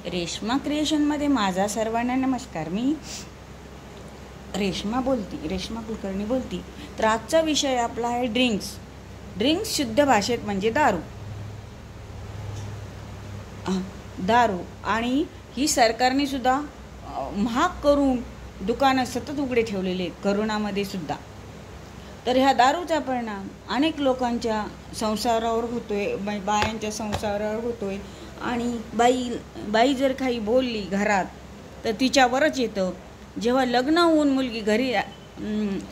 रेश्मा क्रिएशनमध्ये माझा सर्वांना नमस्कार. मी रेश्मा कुलकर्णी बोलती. तर आजचा विषय आपला आहे ड्रिंक्स शुद्ध भाषेत म्हणजे दारू. आणि ही सरकारने सुद्धा महाग करून दुकानं सतत उघडे ठेवलेले आहेत, करोनामध्ये सुद्धा. तर ह्या दारूचा परिणाम अनेक लोकांच्या संसारावर होतोय, बायांच्या संसारावर होतोय. आणि बाई जर काही बोलली घरात तर तिच्यावरच येतं. जेव्हा लग्न होऊन मुलगी घरी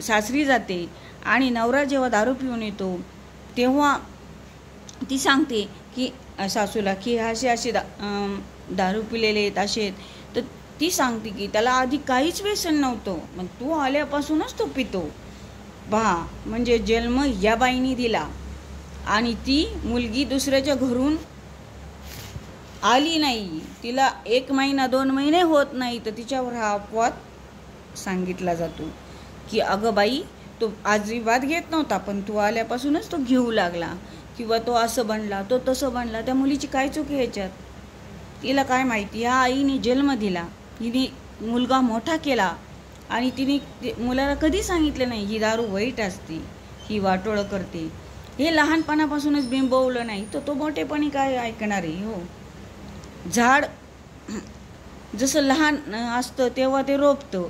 सासरी जाते आणि नवरा जेव्हा दारू पिऊन येतो तेव्हा ती सांगते की सासूला की असे दारू पिलेले आहेत असे. तर ती सांगते की त्याला आधी काहीच व्यसन नव्हतं, मग तू आल्यापासूनच तो पितो. म्हणजे जन्म या बाईनी दिला आणि ती मुलगी दुसऱ्याच्या घरून आली नाही, तिला 1 महिना 2 महिने होत नाही, तर तिच्यावर हा अपवाद सांगितला जातो की अगं बाई, तो अजिबात घेत नव्हता, पण तू आल्यापासूनच तो घेऊ लागला, किंवा तो असं बनला, तो तसं बनला. त्या मुलीची काय चूक ह्याच्यात? तिला काय माहिती? ह्या आईने जन्म दिला, हिने मुलगा मोठा केला आणि तिने मुलाला कधी सांगितलं नाही ही दारू वाईट असते, ही वाटोळं करते. हे लहानपणापासूनच बिंबवलं नाही तर तो मोठेपणी काय ऐकणार आहे? हो, झाड जसं लहान असतं तेव्हा ते रोपतं,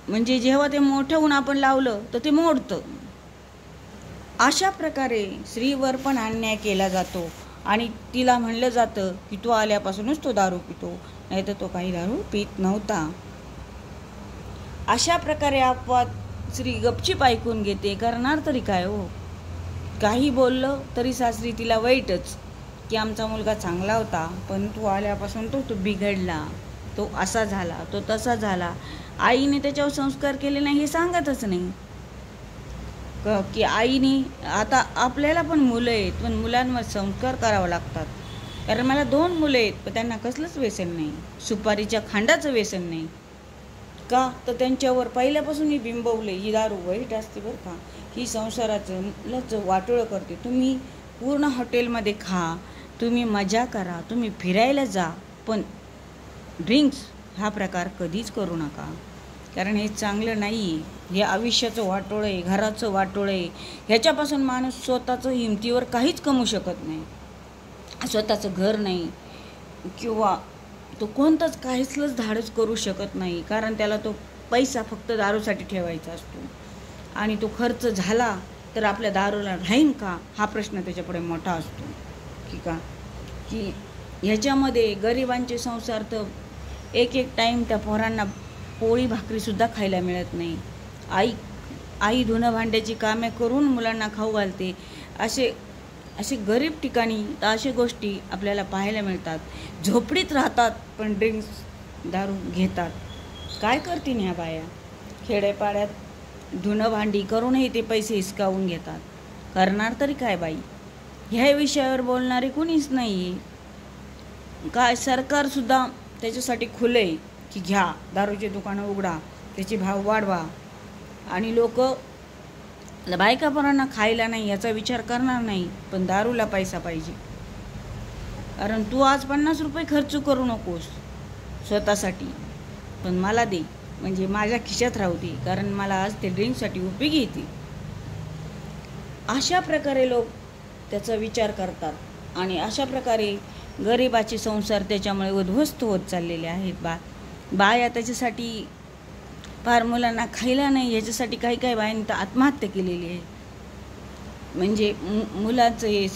म्हणजे जेव्हा ते मोठं होऊन आपण लावलं तर ते मोडतं. अशा प्रकारे स्त्रीवर पण अन्याय केला जातो आणि तिला म्हणलं जातं की तो आल्यापासूनच तो दारू पितो, नाही तर तो काही दारू पित नव्हता. अशा प्रकारे अपवाद स्त्री गपचीप ऐकून घेते. करणार तरी काय? हो, काही बोललं तरी सासरी तिला वाईटच की आमचा मुलगा चांगला होता, पण तू आल्यापासून तो बिघडला, तो असा झाला, तो तसा झाला. आईने त्याच्यावर संस्कार केले नाही हे सांगतच नाही की आईने. आता आपल्याला पण मुलं आहेत, पण मुलांवर संस्कार करावं लागतात. कारण मला 2 मुलं आहेत, पण त्यांना कसलंच व्यसन नाही, सुपारीच्या खांडाचं व्यसन नाही. का तर त्यांच्यावर पहिल्यापासून ही बिंबवले ही दारू वाईट असते बरं का, ही संसाराचं वाटोळं करते. तुम्ही पूर्ण हॉटेलमध्ये खा, तुम्ही मजा करा, तुम्ही फिरायला जा, पण ड्रिंक्स हा प्रकार कधीच करू नका, कारण हे चांगलं नाही. हे आयुष्याचं वाटोळं आहे, घराचं वाटोळं आहे. ह्याच्यापासून माणूस स्वतःचं हिमतीवर काहीच कमवू शकत नाही, स्वतःचं घर नाही, किंवा तो कोणतंच काहीच धाडस करू शकत नाही, कारण त्याला तो पैसा फक्त दारूसाठी ठेवायचा असतो. आणि तो खर्च झाला तर आपल्या दारूला राहीन का हा प्रश्न त्याच्यापुढे मोठा असतो. की ह्याच्यामध्ये गरिबांचे संसार तर एक टाईम त्या पोरांना पोळी भाकरीसुद्धा खायला मिळत नाही. आई धुणं भांड्याची कामे करून मुलांना खाऊ घालते. असे गरीब ठिकाणी तर अशा गोष्टी आपल्याला पाहायला मिळतात. झोपडीत राहतात पण ड्रिंक्स दारू घेतात. काय करतील ह्या बाया? खेडेपाड्यात धुणं भांडी करूनही ते पैसे हिसकावून घेतात. करणार तरी काय बाई? ह्या विषयावर बोलणारे कोणीच नाही. काय सरकारसुद्धा त्याच्यासाठी खुलं आहे की घ्या, दारूचे दुकानं उघडा, त्याचे भाव वाढवा, आणि लोक बायका पोरांना खायला नाही याचा विचार करणार नाही, पण दारूला पैसा पाहिजे. कारण तू आज 50 रुपये खर्च करू नकोस स्वतःसाठी, पण मला दे, म्हणजे माझ्या खिशात राहू दे, कारण मला आज ते ड्रिंकसाठी उपयोगी येते. अशा प्रकारे लोक त्याचा विचार करतात आणि अशा प्रकारे गरिबाचे संसार त्याच्यामुळे उद्ध्वस्त होत चाललेले आहेत. बाया त्याच्यासाठी फार मुलांना खायला नाही याच्यासाठी काही बायांनी तर आत्महत्या केलेली आहे. म्हणजे मुलाचं हे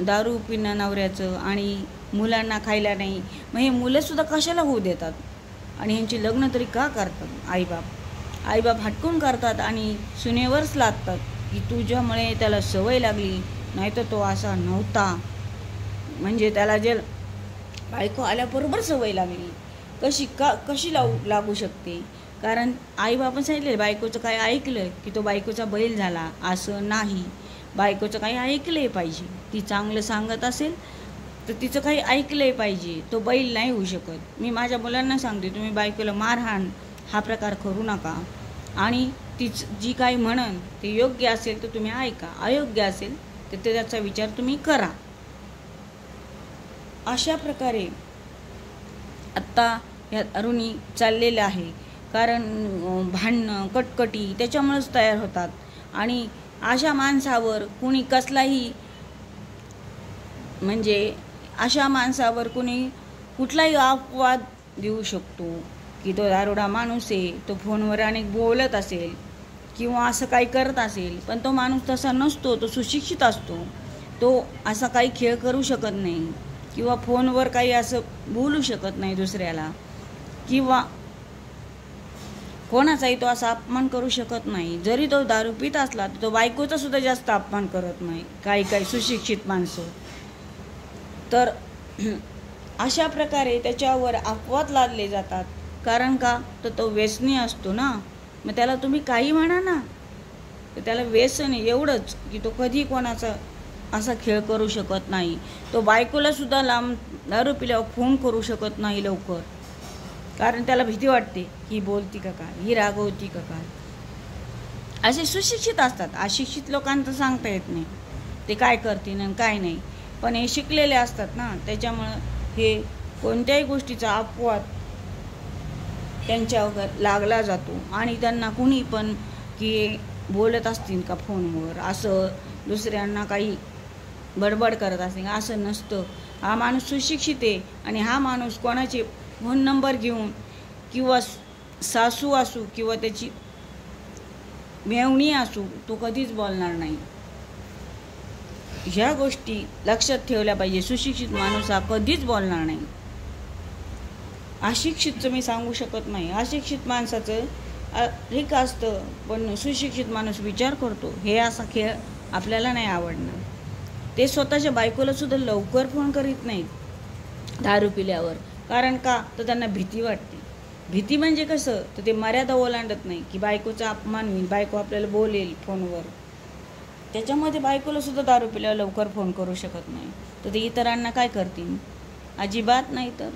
दारू पिणं नवऱ्याचं आणि मुलांना खायला नाही, मग हे मुलंसुद्धा कशाला होऊ देतात? आणि ह्यांची लग्न तरी का करतात? आईबाप हटकून करतात आणि सुनेवरच लादतात की तुझ्यामुळे त्याला सवय लागली, नाही तर तो असा नव्हता. म्हणजे त्याला जे बायको आल्याबरोबर सवय लागली. कशी लागू शकते? कारण आईबापानं सांगितलं बायकोचं काय ऐकलं की तो बायकोचा बैल झाला, असं नाही. बायकोचं काही ऐकलंही पाहिजे. ती चांगलं सांगत असेल तर तिचं काही ऐकलंही पाहिजे. तो बैल नाही होऊ शकत. मी माझ्या मुलांना सांगते, तुम्ही बायकोला मारहाण हा प्रकार करू नका, आणि जी काही म्हणन ते योग्य असेल तर तुम्ही ऐका, अयोग्य असेल तर त्याचा विचार तुम्ही करा. अशा प्रकारे आत्ता ह्या तरुणी चाललेलं आहे. कारण भांडणं कटकटी त्याच्यामुळेच तयार होतात. आणि अशा माणसावर कुणी कसलाही म्हणजे अशा माणसावर कुणी कुठलाही अपवाद देऊ शकतो की तो दारुडा माणूस आहे, तो फोनवर अनेक बोलत असेल किंवा असं काही करत असेल, पण तो माणूस तसा नसतो, तो सुशिक्षित असतो. तो असा काही खेळ करू शकत नाही किंवा फोनवर काही असं बोलू शकत नाही दुसऱ्याला किंवा कोणाचाही तो असा अपमान करू शकत नाही. जरी तो दारू पित असला तर तो बायकोचा सुद्धा जास्त अपमान करत नाही काही काही सुशिक्षित माणसं. तर अशा प्रकारे त्याच्यावर अपवाद लादले जातात. कारण का तर तो व्यसनी असतो ना. मग त्याला तुम्ही काही म्हणा ना, तर त्याला व्यसन एवढंच की तो कधी कोणाचा असा खेळ करू शकत नाही. तो बायकोला सुद्धा लांब दारू पिल्यावर फोन करू शकत नाही लवकर, कारण त्याला भीती वाटते ही बोलती का काय, ही रागवती का काय. असे सुशिक्षित असतात. अशिक्षित लोकांचं सांगता येत नाही ते काय करतील आणि काय नाही, पण हे शिकलेले असतात ना, त्याच्यामुळं हे कोणत्याही गोष्टीचा अपवाद त्यांच्यावर लागला जातो. आणि त्यांना कुणी पण की बोलत असतील का फोनवर, असं दुसऱ्यांना काही बडबड करत असतील, असं नसतं. हा माणूस सुशिक्षित आहे आणि हा माणूस कोणाचे फोन नंबर घेऊन किंवा सासू असू किंवा त्याची मेवणी असू तो कधीच बोलणार नाही. ह्या गोष्टी लक्षात ठेवल्या पाहिजे. सुशिक्षित माणूस हा कधीच बोलणार नाही. अशिक्षितचं मी सांगू शकत नाही. अशिक्षित माणसाचं ठीक असतं, पण सुशिक्षित माणूस विचार करतो. हे असा खेळ आपल्याला नाही आवडणार. ते स्वतःच्या बायकोला सुद्धा लवकर फोन करीत नाहीत दारू पिल्यावर. कारण का तर त्यांना भीती वाटते. भीती म्हणजे कसं तर ते मर्यादा ओलांडत नाही की बायकोचा अपमान होईल, बायको आपल्याला बोलेल फोनवर. त्याच्यामध्ये बायकोला सुद्धा दारू पिल्यावर लवकर फोन करू शकत नाही. तर ते इतरांना काय करतील, अजिबात नाही. तर